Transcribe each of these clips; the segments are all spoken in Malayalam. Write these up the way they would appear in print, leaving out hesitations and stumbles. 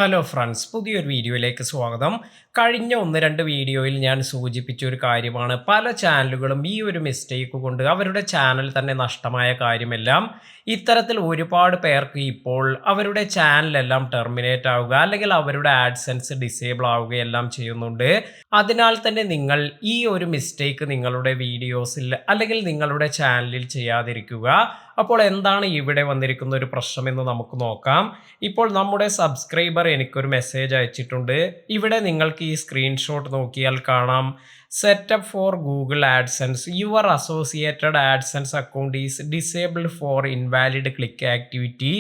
ഹലോ ഫ്രണ്ട്സ്, പുതിയൊരു വീഡിയോയിലേക്ക് സ്വാഗതം. കഴിഞ്ഞ ഒന്ന് രണ്ട് വീഡിയോയിൽ ഞാൻ സൂചിപ്പിച്ച ഒരു കാര്യമാണ്, പല ചാനലുകളും ഈ ഒരു മിസ്റ്റേക്ക് കൊണ്ട് അവരുടെ ചാനൽ തന്നെ നഷ്ടമായ കാര്യമെല്ലാം. ഇത്തരത്തിൽ ഒരുപാട് പേർക്ക് ഇപ്പോൾ അവരുടെ ചാനലെല്ലാം ടെർമിനേറ്റ് ആവുക അല്ലെങ്കിൽ അവരുടെ ആഡ്സെൻസ് ഡിസേബിൾ ആവുകയെല്ലാം ചെയ്യുന്നുണ്ട്. അതിനാൽ തന്നെ നിങ്ങൾ ഈ ഒരു മിസ്റ്റേക്ക് നിങ്ങളുടെ വീഡിയോസിൽ അല്ലെങ്കിൽ നിങ്ങളുടെ ചാനലിൽ ചെയ്യാതിരിക്കുക. അപ്പോൾ എന്താണ് ഇവിടെ വന്നിരിക്കുന്ന ഒരു പ്രശ്നമെന്ന് നമുക്ക് നോക്കാം. ഇപ്പോൾ നമ്മുടെ സബ്സ്ക്രൈബർ എനിക്കൊരു മെസ്സേജ് അയച്ചിട്ടുണ്ട്. ഇവിടെ നിങ്ങൾക്ക് ഈ സ്ക്രീൻഷോട്ട് നോക്കിയാൽ കാണാം. Setup for Google AdSense, your associated AdSense account is disabled for invalid click activity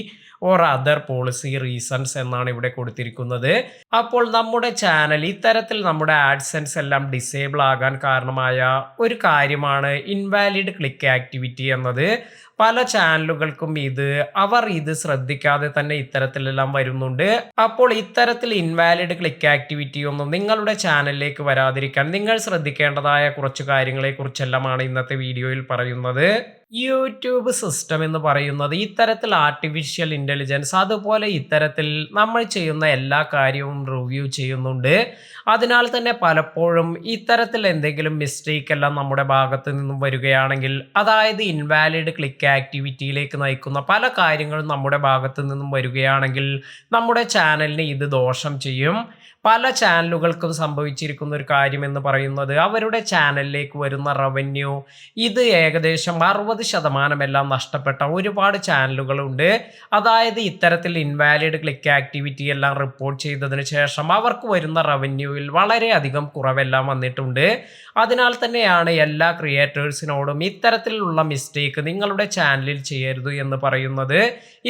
or other policy reasons എന്നാണ് ഇവിടെ കൊടുത്തിരിക്കുന്നത്. അപ്പോൾ നമ്മുടെ ചാനൽ ഇത്തരത്തിൽ നമ്മുടെ ആഡ്സെൻസ് എല്ലാം ഡിസേബിൾ ആകാൻ കാരണമായ ഒരു കാര്യമാണ് ഇൻവാലിഡ് ക്ലിക്ക് ആക്ടിവിറ്റി എന്നത്. പല ചാനലുകൾക്കും അവർ ഇത് ശ്രദ്ധിക്കാതെ തന്നെ ഇത്തരത്തിലെല്ലാം വരുന്നുണ്ട്. അപ്പോൾ ഇത്തരത്തിൽ ഇൻവാലിഡ് ക്ലിക്ക് ആക്ടിവിറ്റി ഒന്നും നിങ്ങളുടെ ചാനലിലേക്ക് വരാതിരിക്കാൻ നിങ്ങൾ ശ്രദ്ധിക്കേണ്ടതായ കുറച്ച് കാര്യങ്ങളെ കുറിച്ചെല്ലാമാണ് ഇന്നത്തെ വീഡിയോയിൽ പറയുന്നത്. യൂട്യൂബ് സിസ്റ്റം എന്ന് പറയുന്നത് ഇത്തരത്തിൽ ആർട്ടിഫിഷ്യൽ ഇൻ്റലിജൻസ് അതുപോലെ ഇത്തരത്തിൽ നമ്മൾ ചെയ്യുന്ന എല്ലാ കാര്യവും റിവ്യൂ ചെയ്യുന്നുണ്ട്. അതിനാൽ തന്നെ പലപ്പോഴും ഇത്തരത്തിൽ എന്തെങ്കിലും മിസ്റ്റേക്ക് എല്ലാം നമ്മുടെ ഭാഗത്ത് നിന്നും വരികയാണെങ്കിൽ, അതായത് ഇൻവാലിഡ് ക്ലിക്ക് ആക്ടിവിറ്റിയിലേക്ക് നയിക്കുന്ന പല കാര്യങ്ങളും നമ്മുടെ ഭാഗത്ത് നിന്നും വരികയാണെങ്കിൽ നമ്മുടെ ചാനലിന് ഇത് ദോഷം ചെയ്യും. പല ചാനലുകൾക്കും സംഭവിച്ചിരിക്കുന്ന ഒരു കാര്യം എന്ന് പറയുന്നത്, അവരുടെ ചാനലിലേക്ക് വരുന്ന റവന്യൂ ഇത് ഏകദേശം 60% എല്ലാം നഷ്ടപ്പെട്ട ഒരുപാട് ചാനലുകളുണ്ട്. അതായത് ഇത്തരത്തിൽ ഇൻവാലിഡ് ക്ലിക്ക് ആക്ടിവിറ്റി എല്ലാം റിപ്പോർട്ട് ചെയ്തതിന് ശേഷം അവർക്ക് വരുന്ന റവന്യൂവിൽ വളരെയധികം കുറവെല്ലാം വന്നിട്ടുണ്ട്. അതിനാൽ തന്നെയാണ് എല്ലാ ക്രിയേറ്റേഴ്സിനോടും ഇത്തരത്തിലുള്ള മിസ്റ്റേക്ക് നിങ്ങളുടെ ചാനലിൽ ചെയ്യരുത് എന്ന് പറയുന്നത്.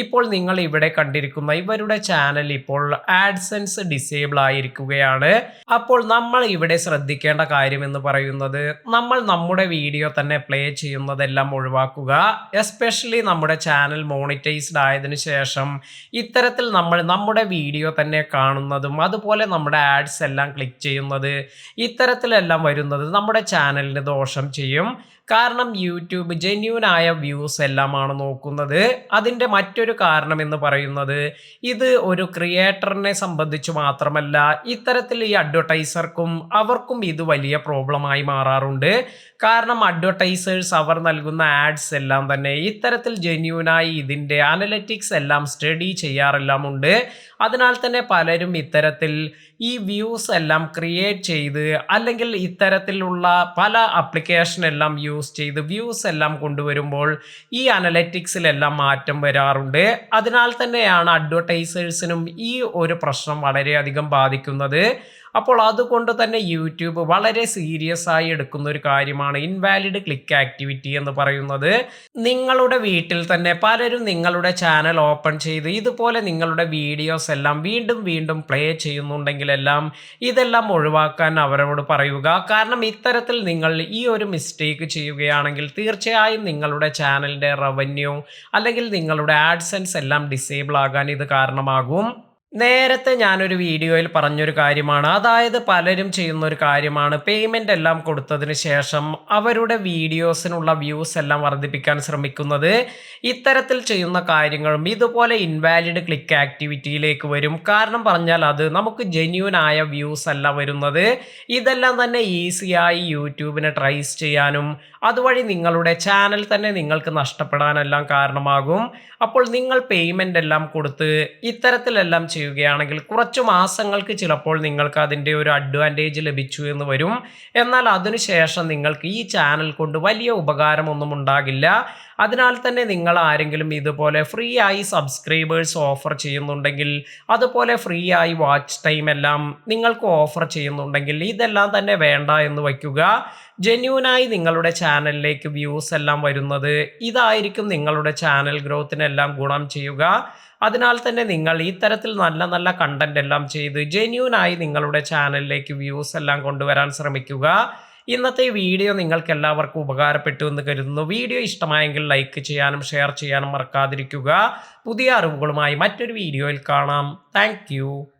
ഇപ്പോൾ നിങ്ങൾ ഇവിടെ കണ്ടിരിക്കുന്ന ഇവരുടെ ചാനൽ ഇപ്പോൾ ആഡ്സെൻസ് ഡിസേബിൾ ആയിരിക്കുകയാണ്. അപ്പോൾ നമ്മൾ ഇവിടെ ശ്രദ്ധിക്കേണ്ട കാര്യം എന്ന് പറയുന്നത്, നമ്മൾ നമ്മുടെ വീഡിയോ തന്നെ പ്ലേ ചെയ്യുന്നതെല്ലാം ഒഴിവാക്കുക. എസ്പെഷ്യലി നമ്മുടെ ചാനൽ മോണിറ്റൈസ്ഡ് ആയതിനു ശേഷം ഇത്തരത്തിൽ നമ്മൾ നമ്മുടെ വീഡിയോ തന്നെ കാണുന്നതും അതുപോലെ നമ്മുടെ ആഡ്സ് എല്ലാം ക്ലിക്ക് ചെയ്യുന്നത്, ഇത്തരത്തിലെല്ലാം വരുന്നത് നമ്മുടെ ചാനലിന് ദോഷം ചെയ്യും. കാരണം യൂട്യൂബ് ജെന്യൂനായ വ്യൂസ് എല്ലാമാണ് നോക്കുന്നത്. അതിൻ്റെ മറ്റൊരു കാരണം എന്ന് പറയുന്നത്, ഇത് ഒരു ക്രിയേറ്ററിനെ സംബന്ധിച്ച് മാത്രമല്ല, ഇത്തരത്തിൽ ഈ അഡ്വർടൈസർക്കും അവർക്കും ഇത് വലിയ പ്രോബ്ലമായി മാറാറുണ്ട്. കാരണം അഡ്വർടൈസേഴ്സ് അവർ നൽകുന്ന ആഡ്സ് എല്ലാം തന്നെ ഇത്തരത്തിൽ ജെന്യൂനായി ഇതിൻ്റെ അനലറ്റിക്സ് എല്ലാം സ്റ്റഡി ചെയ്യാറെല്ലാം ഉണ്ട്. അതിനാൽ തന്നെ പലരും ഇത്തരത്തിൽ ഈ വ്യൂസ് എല്ലാം ക്രിയേറ്റ് ചെയ്ത് അല്ലെങ്കിൽ ഇത്തരത്തിലുള്ള പല ആപ്ലിക്കേഷൻ എല്ലാം യൂസ് ചെയ്ത് വ്യൂസ് എല്ലാം കൊണ്ടുവരുമ്പോൾ ഈ അനലറ്റിക്സിലെല്ലാം മാറ്റം വരാറുണ്ട്. അതിനാൽ തന്നെയാണ് അഡ്വർടൈസേഴ്സിനും ഈ ഒരു പ്രശ്നം വളരെയധികം ബാധിക്കുന്നത്. അപ്പോൾ അതുകൊണ്ട് തന്നെ യൂട്യൂബ് വളരെ സീരിയസ് ആയി എടുക്കുന്ന ഒരു കാര്യമാണ് ഇൻവാലിഡ് ക്ലിക്ക് ആക്ടിവിറ്റി എന്ന് പറയുന്നത്. നിങ്ങളുടെ വീട്ടിൽ തന്നെ പലരും നിങ്ങളുടെ ചാനൽ ഓപ്പൺ ചെയ്ത് ഇതുപോലെ നിങ്ങളുടെ വീഡിയോസ് എല്ലാം വീണ്ടും വീണ്ടും പ്ലേ ചെയ്യുന്നുണ്ടെങ്കിലെല്ലാം ഇതെല്ലാം ഒഴിവാക്കാൻ അവരോട് പറയുക. കാരണം ഇത്തരത്തിൽ നിങ്ങൾ ഈ ഒരു മിസ്റ്റേക്ക് ചെയ്യുകയാണെങ്കിൽ തീർച്ചയായും നിങ്ങളുടെ ചാനലിൻ്റെ റവന്യൂ അല്ലെങ്കിൽ നിങ്ങളുടെ ആഡ്സെൻസ് എല്ലാം ഡിസേബിൾ ആകാൻ ഇത് കാരണമാകും. നേരത്തെ ഞാനൊരു വീഡിയോയിൽ പറഞ്ഞൊരു കാര്യമാണ്, അതായത് പലരും ചെയ്യുന്ന ഒരു കാര്യമാണ്, പേയ്മെൻ്റ് എല്ലാം കൊടുത്തതിന് ശേഷം അവരുടെ വീഡിയോസിനുള്ള വ്യൂസ് എല്ലാം വർദ്ധിപ്പിക്കാൻ ശ്രമിക്കുന്നത്. ഇത്തരത്തിൽ ചെയ്യുന്ന കാര്യങ്ങളും ഇതുപോലെ ഇൻവാലിഡ് ക്ലിക്ക് ആക്ടിവിറ്റിയിലേക്ക് വരും. കാരണം പറഞ്ഞാൽ അത് നമുക്ക് ജെന്യൂൻ ആയ വ്യൂസ് അല്ല വരുന്നത്. ഇതെല്ലാം തന്നെ ഈസിയായി യൂട്യൂബിനെ ട്രേസ് ചെയ്യാനും അതുവഴി നിങ്ങളുടെ ചാനൽ തന്നെ നിങ്ങൾക്ക് നഷ്ടപ്പെടാനെല്ലാം കാരണമാകും. അപ്പോൾ നിങ്ങൾ പേയ്മെൻ്റ് എല്ലാം കൊടുത്ത് ഇത്തരത്തിലെല്ലാം ചെയ്യുകയാണെങ്കിൽ കുറച്ച് മാസങ്ങൾക്ക് ചിലപ്പോൾ നിങ്ങൾക്ക് അതിൻ്റെ ഒരു അഡ്വാൻറ്റേജ് ലഭിച്ചു എന്ന് വരും. എന്നാൽ അതിനുശേഷം നിങ്ങൾക്ക് ഈ ചാനൽ കൊണ്ട് വലിയ ഉപകാരമൊന്നും ഉണ്ടാകില്ല. അതിനാൽ തന്നെ നിങ്ങൾ ആരെങ്കിലും ഇതുപോലെ ഫ്രീ ആയി സബ്സ്ക്രൈബേഴ്സ് ഓഫർ ചെയ്യുന്നുണ്ടെങ്കിൽ, അതുപോലെ ഫ്രീ ആയി വാച്ച് ടൈം എല്ലാം നിങ്ങൾക്ക് ഓഫർ ചെയ്യുന്നുണ്ടെങ്കിൽ ഇതെല്ലാം തന്നെ വേണ്ട എന്ന് വയ്ക്കുക. ജെന്യൂനായി നിങ്ങളുടെ ചാനലിലേക്ക് വ്യൂസ് എല്ലാം വരുന്നത് ഇതായിരിക്കും നിങ്ങളുടെ ചാനൽ ഗ്രോത്തിനെല്ലാം ഗുണം ചെയ്യുക. അതിനാൽ തന്നെ നിങ്ങൾ ഈ തരത്തിൽ നല്ല നല്ല കണ്ടന്റ് എല്ലാം ചെയ്ത് ജെന്യൂനായി നിങ്ങളുടെ ചാനലിലേക്ക് വ്യൂസ് എല്ലാം കൊണ്ടുവരാൻ ശ്രമിക്കുക. ഇന്നത്തെ വീഡിയോ നിങ്ങൾക്ക് എല്ലാവർക്കും ഉപകാരപ്പെട്ടു എന്ന് കരുതുന്നു. വീഡിയോ ഇഷ്ടമായെങ്കിൽ ലൈക്ക് ചെയ്യാനും ഷെയർ ചെയ്യാനും മറക്കാതിരിക്കുക. പുതിയ അറിവുകളുമായി മറ്റൊരു വീഡിയോയിൽ കാണാം. താങ്ക്